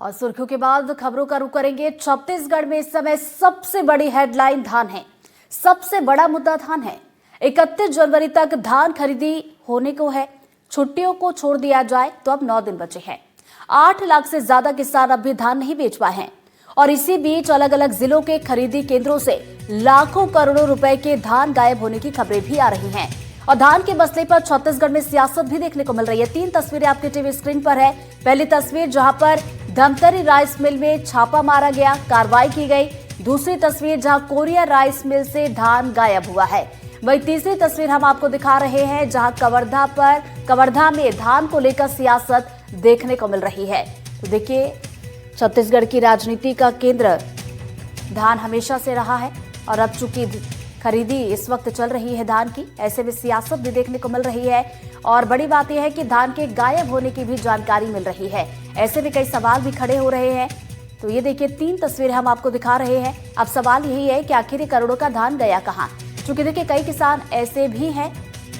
और सुर्खियों के बाद खबरों का रुख करेंगे। छत्तीसगढ़ में इस समय सबसे बड़ी हेडलाइन धान है। सबसे बड़ा मुद्दा धान है। 31 जनवरी तक धान खरीदी होने को है। छुट्टियों को छोड़ दिया जाए तो अब 9 दिन बचे हैं। 8 लाख से ज्यादा किसान अब भी धान नहीं बेच पाए हैं और इसी बीच अलग अलग जिलों के खरीदी केंद्रों से लाखों करोड़ों रुपए के धान गायब होने की खबरें भी आ रही हैं। और धान के मसले पर छत्तीसगढ़ में सियासत भी देखने को मिल रही है। 3 तस्वीरें आपके टीवी स्क्रीन पर है। पहली तस्वीर जहां पर धमतरी राइस मिल में छापा मारा गया, कार्रवाई की गई। दूसरी तस्वीर जहां कोरिया राइस मिल से धान गायब हुआ है। वही तीसरी तस्वीर हम आपको दिखा रहे हैं जहां कवर्धा में धान को लेकर सियासत देखने को मिल रही है। तो देखिए, छत्तीसगढ़ की राजनीति का केंद्र धान हमेशा से रहा है और अब चूंकि खरीदी इस वक्त चल रही है धान की, ऐसे में सियासत भी देखने को मिल रही है। और बड़ी बात यह है कि धान के गायब होने की भी जानकारी मिल रही है। ऐसे में कई सवाल भी खड़े हो रहे हैं। तो ये देखिए, 3 तस्वीरें हम आपको दिखा रहे हैं। अब सवाल यही है कि आखिर करोड़ों का धान गया कहां? क्योंकि देखिए, कई किसान ऐसे भी हैं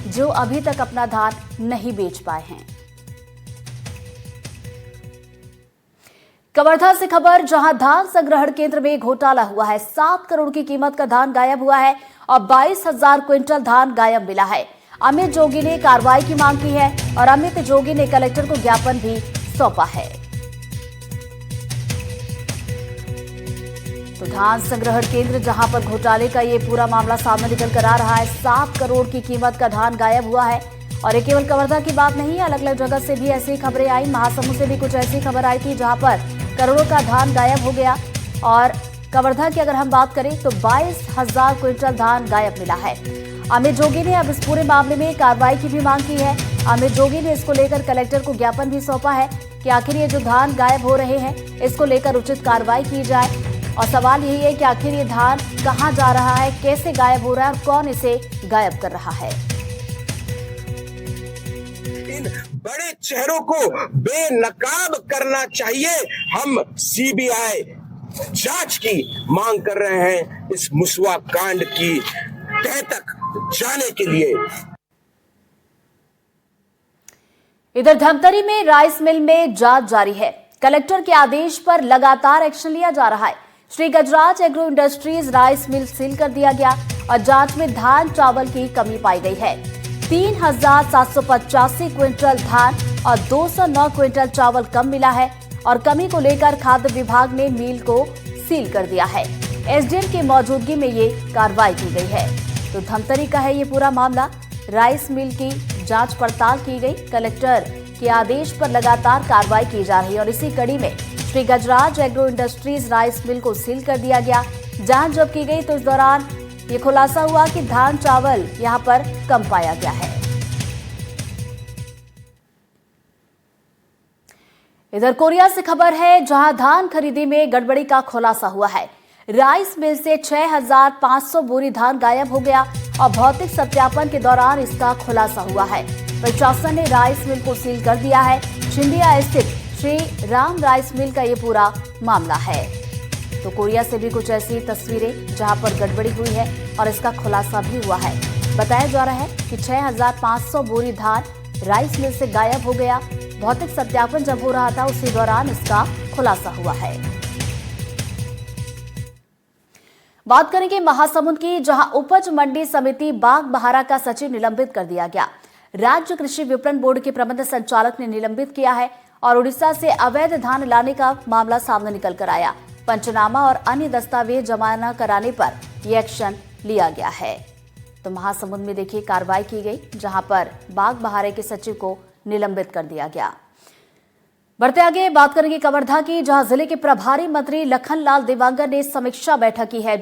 जो अभी तक अपना धान नहीं बेच पाए हैं। कवर्धा से खबर, जहां धान संग्रहण केंद्र में घोटाला हुआ है। 7 करोड़ की कीमत का धान गायब हुआ है और 22,000 क्विंटल धान गायब मिला है। अमित जोगी ने कार्रवाई की मांग की है और अमित जोगी ने कलेक्टर को ज्ञापन भी सौंपा है। तो धान संग्रहण केंद्र जहां पर घोटाले का ये पूरा मामला सामने निकल कर आ रहा है। 7 करोड़ की कीमत का धान गायब हुआ है और ये केवल कवर्धा की बात नहीं है, अलग अलग जगह से भी ऐसी खबरें आई। महासमुंद से भी कुछ ऐसी खबर आई थी जहां पर करोड़ों का धान गायब हो गया। और कवर्धा की अगर हम बात करें तो 22,000 क्विंटल धान गायब मिला है। अमित जोगी ने अब इस पूरे मामले में कार्रवाई की भी मांग की है। अमित जोगी ने इसको लेकर कलेक्टर को ज्ञापन भी सौंपा है कि आखिर ये जो धान गायब हो रहे हैं इसको लेकर उचित कार्रवाई की जाए। और सवाल यही है कि आखिर ये धान कहां जा रहा है, कैसे गायब हो रहा है और कौन इसे गायब कर रहा है। इन बड़े चेहरों को बेनकाब करना चाहिए। हम सीबीआई जांच की मांग कर रहे हैं इस मुसवा कांड की तह तक जाने के लिए। इधर धमतरी में राइस मिल में जांच जारी है। कलेक्टर के आदेश पर लगातार एक्शन लिया जा रहा है। Shri Gajraj agro industries rice mill seal कर दिया गया और जांच में धान चावल की कमी पाई गई है। 3,785 क्विंटल धान और 209 क्विंटल चावल कम मिला है और कमी को लेकर खाद्य विभाग ने मिल को सील कर दिया है। एसडीएम की मौजूदगी में ये कार्रवाई की गई है। तो धमतरी का है ये पूरा मामला। राइस मिल की जांच पड़ताल की गई। कलेक्टर के आदेश पर लगातार कार्रवाई की जा रही है और इसी कड़ी में Shri Gajraj agro industries rice मिल को सील कर दिया गया। जांच जब की गई तो इस दौरान ये खुलासा हुआ कि धान चावल यहां पर कम पाया गया है। इधर कोरिया से खबर है, जहां धान खरीदी में गड़बड़ी का खुलासा हुआ है। राइस मिल से 6,500 बोरी धान गायब हो गया और भौतिक सत्यापन के दौरान इसका खुलासा हुआ है। प्रशासन ने राइस मिल को सील कर दिया है। छिंदिया स्थित श्री राम राइस मिल का ये पूरा मामला है। तो कोरिया से भी कुछ ऐसी तस्वीरें जहां पर गड़बड़ी हुई है और इसका खुलासा भी हुआ है। बताया जा रहा है कि 6,500 बोरी धान राइस मिल से गायब हो गया। भौतिक सत्यापन जब हो रहा था उसी दौरान इसका खुलासा हुआ है। बात करेंगे महासमुंद की, जहां उपज मंडी समिति बाग बहारा का सचिव निलंबित कर दिया गया। राज्य कृषि विपणन बोर्ड के प्रबंध संचालक ने निलंबित किया है और उड़ीसा से अवैध धान लाने का मामला सामने निकल कर आया। पंचनामा और अन्य दस्तावेज जमा न कराने पर यह एक्शन लिया गया है। तो महासमुंद में देखिए कार्रवाई की गई, जहां पर बाग बहारे के सचिव को निलंबित कर दिया गया। बढ़ते आगे बात करेंगे कवर्धा की, जहां जिले के प्रभारी मंत्री लखनलाल देवांगन ने समीक्षा बैठक की है,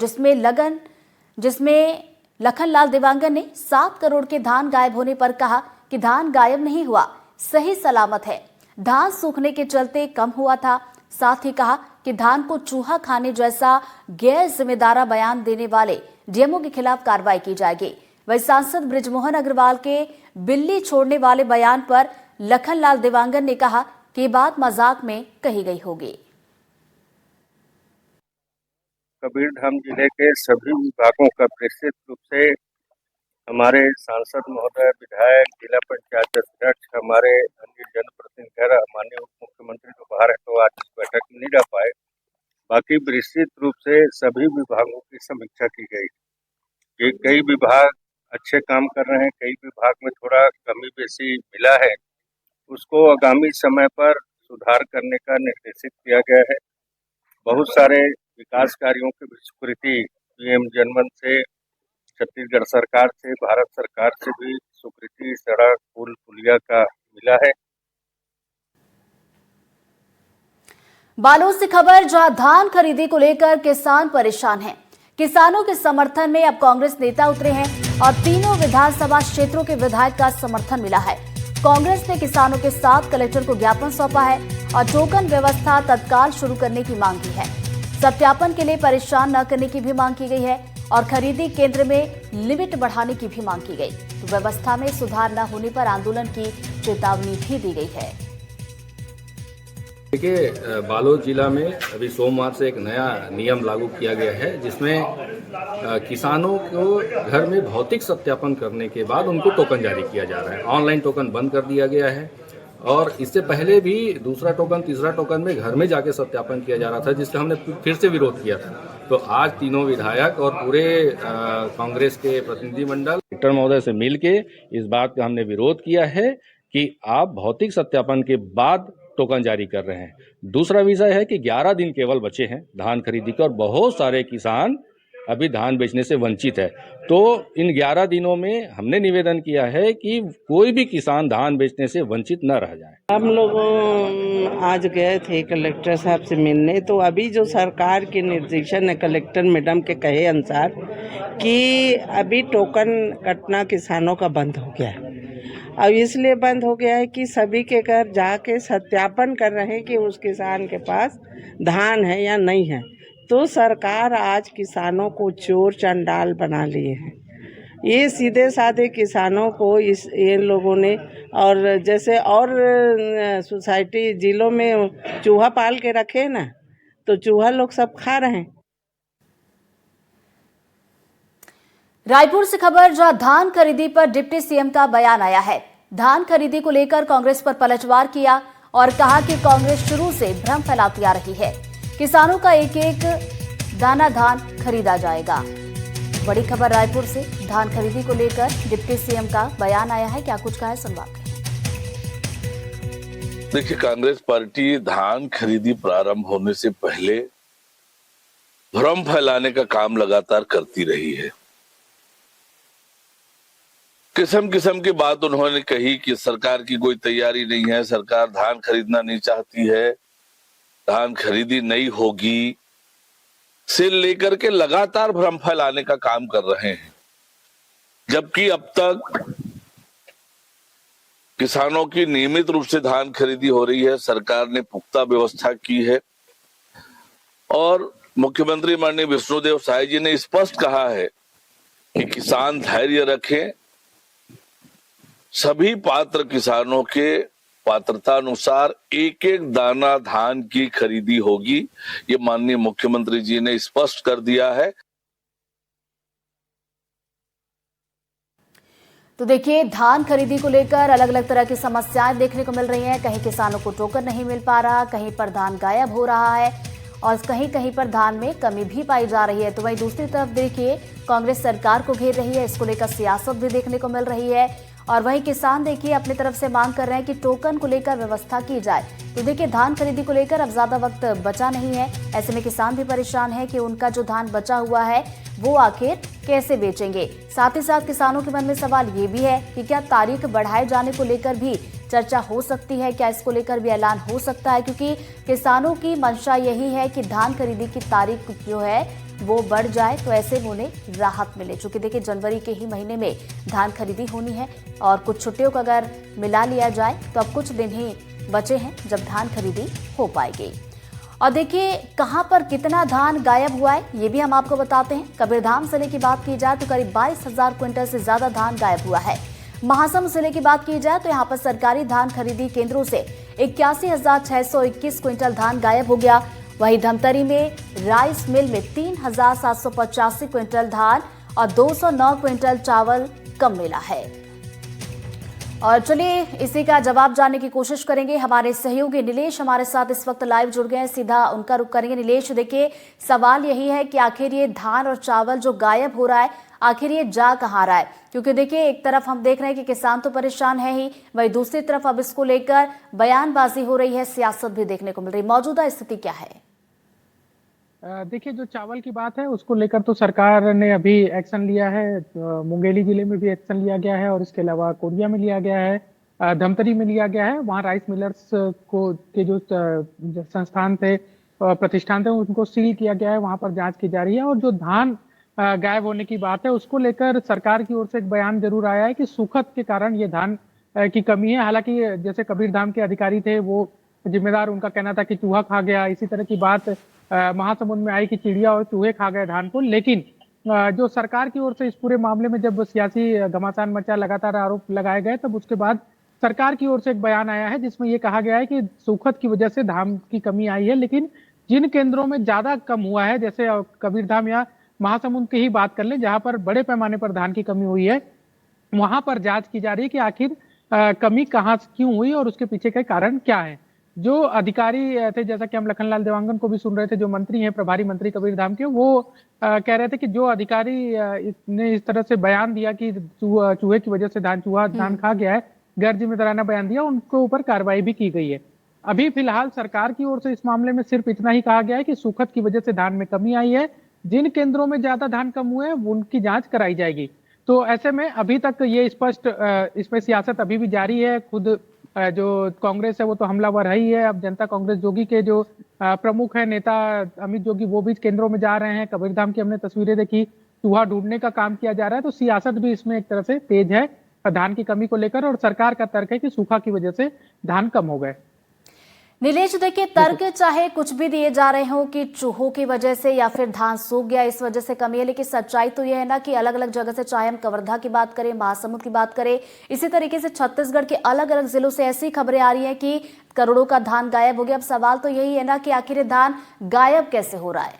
जिसमें लखनलाल देवांगन ने 7 करोड़ के धान गायब होने पर कहा कि धान गायब नहीं हुआ, सही सलामत है। धान सूखने के चलते कम हुआ था। साथ ही कहा कि धान को चूहा खाने जैसा गैर जिम्मेदारा बयान देने वाले डीएमओ के खिलाफ कार्रवाई की जाएगी। वही सांसद बृजमोहन अग्रवाल के बिल्ली छोड़ने वाले बयान पर लखनलाल देवांगन ने कहा कि ये बात मजाक में कही गई होगी। कबीरधाम जिले के सभी विभागों का विस्तृत रूप से हमारे सांसद महोदय, विधायक, जिला पंचायत अध्यक्ष, हमारे अन्य जनप्रतिनिधि, माननीय उप मुख्यमंत्री तो बाहर है तो आज इस बैठक में नहीं जा पाए। बाकी विस्तृत रूप से सभी विभागों की समीक्षा की गई कि कई विभाग अच्छे काम कर रहे हैं, कई विभाग में थोड़ा कमी बेसी मिला है, उसको आगामी समय पर सुधार करने का निर्देशित किया गया है। बहुत सारे विकास कार्यों की स्वीकृति पीएम जनमन से, छत्तीसगढ़ सरकार से, भारत सरकार से भी स्वीकृति सड़क, पुल, पुलिया का मिला है। बालोद से खबर, जहां धान खरीदी को लेकर किसान परेशान हैं। किसानों के समर्थन में अब कांग्रेस नेता उतरे हैं और तीनों विधानसभा क्षेत्रों के विधायक का समर्थन मिला है। कांग्रेस ने किसानों के साथ कलेक्टर को ज्ञापन सौंपा है और टोकन व्यवस्था तत्काल शुरू करने की मांग की है। सत्यापन के लिए परेशान न करने की भी मांग की गई है और खरीदी केंद्र में लिमिट बढ़ाने की भी मांग की गई। तो व्यवस्था में सुधार न होने पर आंदोलन की चेतावनी भी दी गई है। देखिए, बालोद जिला में अभी सोमवार से एक नया नियम लागू किया गया है, जिसमें किसानों को घर में भौतिक सत्यापन करने के बाद उनको टोकन जारी किया जा रहा है। ऑनलाइन टोकन बंद कर दिया गया है और इससे पहले भी दूसरा टोकन, तीसरा टोकन में घर में जाके सत्यापन किया जा रहा था, जिसका हमने फिर से विरोध किया था। तो आज तीनों विधायक और पूरे कांग्रेस के प्रतिनिधिमंडल कलेक्टर महोदय से मिल के इस बात का हमने विरोध किया है कि आप भौतिक सत्यापन के बाद टोकन जारी कर रहे हैं। दूसरा विषय है कि 11 दिन केवल बचे हैं धान खरीदी के और बहुत सारे किसान अभी धान बेचने से वंचित है। तो इन 11 दिनों में हमने निवेदन किया है कि कोई भी किसान धान बेचने से वंचित न रह जाए। हम लोग आज गए थे कलेक्टर साहब से मिलने, तो अभी जो सरकार के निर्देशन है कलेक्टर मैडम के कहे अनुसार कि अभी टोकन कटना किसानों का बंद हो गया है। अब इसलिए बंद हो गया है कि सभी के घर जाके सत्यापन कर रहे हैं कि उस किसान के पास धान है या नहीं है। तो सरकार आज किसानों को चोर चंडाल बना लिए हैं। ये सीधे साधे किसानों को ये लोगों ने, और जैसे और सोसाइटी जिलों में चूहा पाल के रखे ना, तो चूहा लोग सब खा रहे हैं। रायपुर से खबर, जहां धान खरीदी पर डिप्टी सीएम का बयान आया है। धान खरीदी को लेकर कांग्रेस पर पलटवार किया और कहा कि कांग्रेस शुरू से भ्रम फैलाती आ रही है। किसानों का एक एक दाना धान खरीदा जाएगा। बड़ी खबर रायपुर से, धान खरीदी को लेकर डिप्टी सीएम का बयान आया है। क्या कुछ कहा है, संवाद। देखिए, कांग्रेस पार्टी धान खरीदी प्रारंभ होने से पहले भ्रम फैलाने का काम लगातार करती रही है। किस्म किस्म की बात उन्होंने कही कि सरकार की कोई तैयारी नहीं है, सरकार धान खरीदना नहीं चाहती है, धान खरीदी नहीं होगी, से लेकर के लगातार भ्रम फैलाने का काम कर रहे हैं। जबकि अब तक किसानों की नियमित रूप से धान खरीदी हो रही है, सरकार ने पुख्ता व्यवस्था की है और मुख्यमंत्री माननीय विष्णुदेव साय जी ने स्पष्ट कहा है कि किसान धैर्य रखें, सभी पात्र किसानों के पात्रता अनुसार एक एक दाना धान की खरीदी होगी। ये माननीय मुख्यमंत्री जी ने स्पष्ट कर दिया है। तो देखिए, धान खरीदी को लेकर अलग अलग तरह की समस्याएं देखने को मिल रही हैं। कहीं किसानों को टोकन नहीं मिल पा रहा, कहीं पर धान गायब हो रहा है और कहीं कहीं पर धान में कमी भी पाई जा रही है। तो वहीं दूसरी तरफ देखिए, कांग्रेस सरकार को घेर रही है, इसको लेकर सियासत भी देखने को मिल रही है। और वहीं किसान देखिए अपनी तरफ से मांग कर रहे हैं कि टोकन को लेकर व्यवस्था की जाए। तो देखिए, धान खरीदी को लेकर अब ज्यादा वक्त बचा नहीं है। ऐसे में किसान भी परेशान है कि उनका जो धान बचा हुआ है वो आखिर कैसे बेचेंगे। साथ ही साथ किसानों के मन में सवाल ये भी है कि क्या तारीख बढ़ाए जाने को लेकर भी चर्चा हो सकती है, क्या इसको लेकर भी ऐलान हो सकता है, क्योंकि किसानों की मंशा यही है कि धान खरीदी की तारीख जो है वो बढ़ जाए तो ऐसे में उन्हें राहत मिले। चूंकि देखिए, जनवरी के ही महीने में धान खरीदी होनी है और कुछ छुट्टियों का अगर मिला लिया जाए तो अब कुछ दिन ही बचे हैं जब धान खरीदी हो पाएगी। और देखिए, कहां पर कितना धान गायब हुआ है ये भी हम आपको बताते हैं। कबीरधाम जिले की बात की जाए तो करीब 22,000 क्विंटल से ज्यादा धान गायब हुआ है। महासमुंद जिले की बात की जाए तो यहाँ पर सरकारी धान खरीदी केंद्रों से 81,621 क्विंटल धान गायब हो गया। वहीं धमतरी में राइस मिल में 3,785 क्विंटल धान और 209 क्विंटल चावल कम मिला है। और चलिए इसी का जवाब जानने की कोशिश करेंगे। हमारे सहयोगी नीलेश हमारे साथ इस वक्त लाइव जुड़ गए हैं, सीधा उनका रुख करेंगे। नीलेश, देखिए सवाल यही है कि आखिर ये धान और चावल जो गायब हो रहा है, आखिर ये जा कहाँ रहा है? क्योंकि देखिए एक तरफ हम देख रहे हैं कि किसान तो परेशान है ही, वहीं दूसरी तरफ अब इसको लेकर बयानबाजी हो रही है, सियासत भी देखने को मिल रही है। मौजूदा स्थिति क्या है? देखिए, जो चावल की बात है उसको लेकर तो सरकार ने अभी एक्शन लिया है। मुंगेली जिले में भी एक्शन लिया गया है और इसके अलावा कोरिया में लिया गया है, धमतरी में लिया गया है। वहाँ राइस मिलर्स को के जो संस्थान थे, प्रतिष्ठान थे, उनको सील किया गया है। वहाँ पर जांच की जा रही है। और जो धान गायब होने की बात है उसको लेकर सरकार की ओर से एक बयान जरूर आया है कि सूखत के कारण ये धान की कमी है। हालांकि जैसे कबीरधाम के अधिकारी थे वो जिम्मेदार, उनका कहना था कि चूहा खा गया। इसी तरह की बात महासमुंद में आई कि चिड़िया और चूहे खा गए धान को। लेकिन जो सरकार की ओर से इस पूरे मामले में जब सियासी घमासान मचा, लगातार आरोप लगाए गए, तब उसके बाद सरकार की ओर से एक बयान आया है जिसमें ये कहा गया है कि सूखत की वजह से धान की कमी आई है। लेकिन जिन केंद्रों में ज्यादा कम हुआ है, जैसे कबीरधाम या महासमुंद की ही बात कर ले, जहां पर बड़े पैमाने पर धान की कमी हुई है, वहां पर जांच की जा रही है कि आखिर कमी कहाँ क्यों हुई और उसके पीछे के कारण क्या है। जो अधिकारी थे, जैसा कि हम लखनलाल देवांगन को भी सुन रहे थे, जो मंत्री हैं, प्रभारी मंत्री कबीरधाम के, वो कह रहे थे कि जो अधिकारी ने इस तरह से बयान दिया कि चूहे की वजह से चूहा धान खा गया है, गैर जिम्मेदाराना बयान दिया, उनके ऊपर कार्रवाई भी की गई है। अभी फिलहाल सरकार की ओर से इस मामले में सिर्फ इतना ही कहा गया है कि सूखत की वजह से धान में कमी आई है। जिन केंद्रों में ज्यादा धान कम हुए हैं उनकी जांच कराई जाएगी। तो ऐसे में अभी तक ये स्पष्ट, इसमें सियासत अभी भी जारी है। खुद जो कांग्रेस है वो तो हमलावर है ही है। अब जनता कांग्रेस जोगी के जो प्रमुख है नेता अमित जोगी, वो भी केंद्रों में जा रहे हैं। कबीरधाम की हमने तस्वीरें देखी, चूहा ढूंढने का काम किया जा रहा है। तो सियासत भी इसमें एक तरह से तेज है धान की कमी को लेकर, और सरकार का तर्क है कि सूखा की वजह से धान कम हो गए। नीलेश, देखिए तर्क चाहे कुछ भी दिए जा रहे हो कि चूहों की वजह से या फिर धान सूख गया इस वजह से कमी है, लेकिन सच्चाई तो यह है ना कि अलग अलग जगह से, चाहे हम कवर्धा की बात करें, महासमुंद की बात करें, इसी तरीके से छत्तीसगढ़ के अलग अलग जिलों से ऐसी खबरें आ रही हैं कि करोड़ों का धान गायब हो गया। अब सवाल तो यही है ना कि आखिर ये धान गायब कैसे हो रहा है?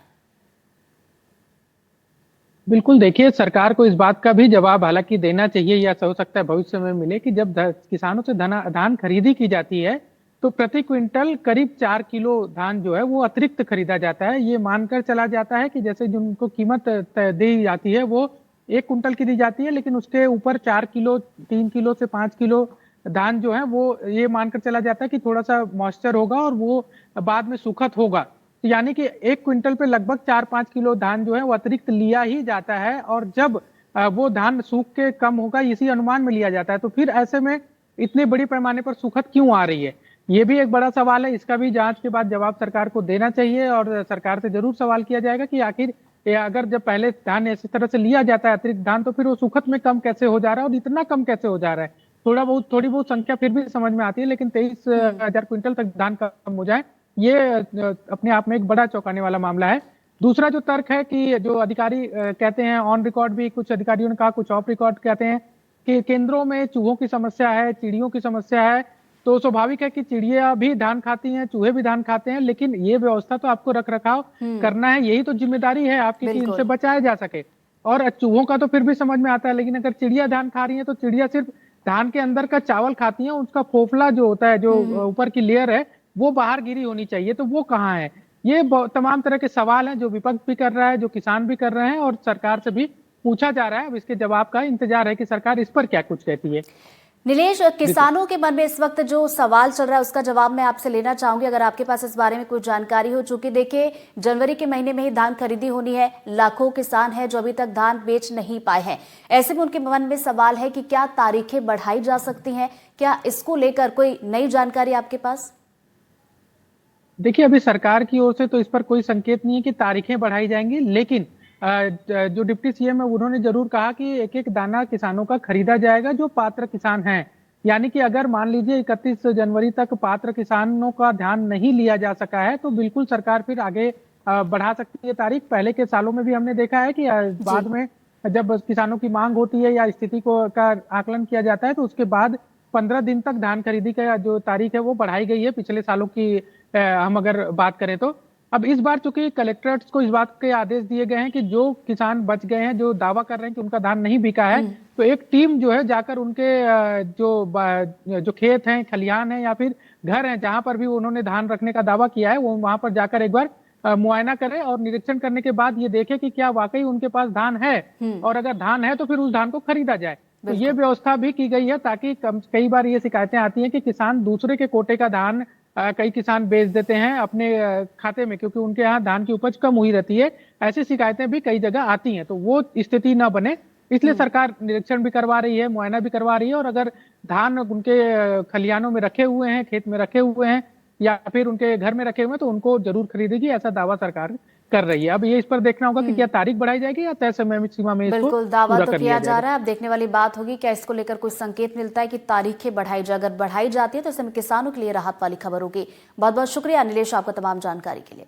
बिल्कुल, देखिए सरकार को इस बात का भी जवाब हालांकि देना चाहिए, या हो सकता है भविष्य में मिले, कि जब किसानों से धान खरीदी की जाती है तो प्रति क्विंटल करीब 4 किलो धान जो है वो अतिरिक्त खरीदा जाता है। ये मानकर चला जाता है कि जैसे जिनको कीमत दी जाती है वो 1 कुंटल की दी जाती है, लेकिन उसके ऊपर 4 किलो, 3 किलो से 5 किलो धान जो है वो ये मानकर चला जाता है कि थोड़ा सा मॉइस्चर होगा और वो बाद में सुखत होगा। तो यानी कि 1 क्विंटल पे लगभग 4-5 किलो धान जो है वो अतिरिक्त लिया ही जाता है। और जब वो धान सूख के कम होगा, इसी अनुमान में लिया जाता है। तो फिर ऐसे में इतने बड़ी पैमाने पर सुखत क्यों आ रही है, ये भी एक बड़ा सवाल है। इसका भी जांच के बाद जवाब सरकार को देना चाहिए, और सरकार से जरूर सवाल किया जाएगा कि आखिर अगर जब पहले धान इस तरह से लिया जाता है अतिरिक्त धान, तो फिर वो सुखत में कम कैसे हो जा रहा है और इतना कम कैसे हो जा रहा है। थोड़ी बहुत संख्या फिर भी समझ में आती है, लेकिन 23,000 क्विंटल तक धान कम हो जाए, ये अपने आप में एक बड़ा चौंकाने वाला मामला है। दूसरा जो तर्क है कि जो अधिकारी कहते हैं, ऑन रिकॉर्ड भी कुछ अधिकारियों ने कहा, कुछ ऑफ रिकॉर्ड कहते हैं कि केंद्रों में चूहों की समस्या है, चिड़ियों की समस्या है। तो स्वाभाविक है कि चिड़िया भी धान खाती हैं, चूहे भी धान खाते हैं, लेकिन ये व्यवस्था तो आपको रख रखाव करना है, यही तो जिम्मेदारी है आपकी कि इनसे बचाया जा सके। और चूहों का तो फिर भी समझ में आता है, लेकिन अगर चिड़िया धान खा रही है तो चिड़िया सिर्फ धान के अंदर का चावल खाती है, उसका फोफला जो होता है, जो ऊपर की लेयर है, वो बाहर गिरी होनी चाहिए, तो वो कहाँ है? ये तमाम तरह के सवाल हैं जो विपक्ष भी कर रहा है, जो किसान भी कर रहे हैं, और सरकार से भी पूछा जा रहा है। अब इसके जवाब का इंतजार है कि सरकार इस पर क्या कुछ कहती है। नीलेश, किसानों के मन में इस वक्त जो सवाल चल रहा है उसका जवाब मैं आपसे लेना चाहूंगी, अगर आपके पास इस बारे में कोई जानकारी हो। चूंकि देखिए जनवरी के महीने में ही धान खरीदी होनी है, लाखों किसान हैं जो अभी तक धान बेच नहीं पाए हैं। ऐसे में उनके मन में सवाल है कि क्या तारीखें बढ़ाई जा सकती हैं, क्या इसको लेकर कोई नई जानकारी आपके पास? देखिए, अभी सरकार की ओर से तो इस पर कोई संकेत नहीं है कि तारीखें बढ़ाई जाएंगी, लेकिन जो डिप्टी सीएम है उन्होंने जरूर कहा कि एक एक दाना किसानों का खरीदा जाएगा जो पात्र किसान हैं। यानी कि अगर मान लीजिए 31 जनवरी तक पात्र किसानों का ध्यान नहीं लिया जा सका है, तो बिल्कुल सरकार फिर आगे बढ़ा सकती है तारीख। पहले के सालों में भी हमने देखा है कि बाद में जब किसानों की मांग होती है या स्थिति को का आकलन किया जाता है, तो उसके बाद 15 दिन तक धान खरीदी का जो तारीख है वो बढ़ाई गई है पिछले सालों की हम अगर बात करें तो। अब इस बार चूंकि कलेक्टरेट्स को इस बात के आदेश दिए गए हैं कि जो किसान बच गए हैं, जो दावा कर रहे हैं कि उनका धान नहीं बिका है, तो एक टीम जो है जाकर उनके जो खेत हैं, खलिहान हैं या फिर घर हैं जहां पर भी उन्होंने धान रखने का दावा किया है, वो वहां पर जाकर एक बार मुआयना करे और निरीक्षण करने के बाद ये देखे कि क्या वाकई उनके पास धान है, और अगर धान है तो फिर उस धान को खरीदा जाए। तो ये व्यवस्था भी की गई है ताकि कई बार ये शिकायतें आती हैं कि किसान दूसरे के कोटे का धान कई किसान बेच देते हैं अपने खाते में, क्योंकि उनके यहाँ धान की उपज कम हुई रहती है। ऐसी शिकायतें भी कई जगह आती हैं, तो वो स्थिति ना बने इसलिए सरकार निरीक्षण भी करवा रही है, मुआयना भी करवा रही है, और अगर धान उनके खलिहानों में रखे हुए हैं, खेत में रखे हुए हैं या फिर उनके घर में रखे हुए हैं तो उनको जरूर खरीदेगी, ऐसा दावा सरकार कर रही है। अब ये इस पर देखना होगा कि क्या तारीख बढ़ाई जाएगी या तय समय सीमा में इसको बिल्कुल दावा पूरा तो कर किया लिया जा रहा है। अब देखने वाली बात होगी क्या इसको लेकर कोई संकेत मिलता है कि तारीखें बढ़ाई जाए। अगर बढ़ाई जाती है तो ऐसे में किसानों के लिए राहत वाली खबर होगी। बहुत बहुत शुक्रिया नीलेश आपका तमाम जानकारी के लिए।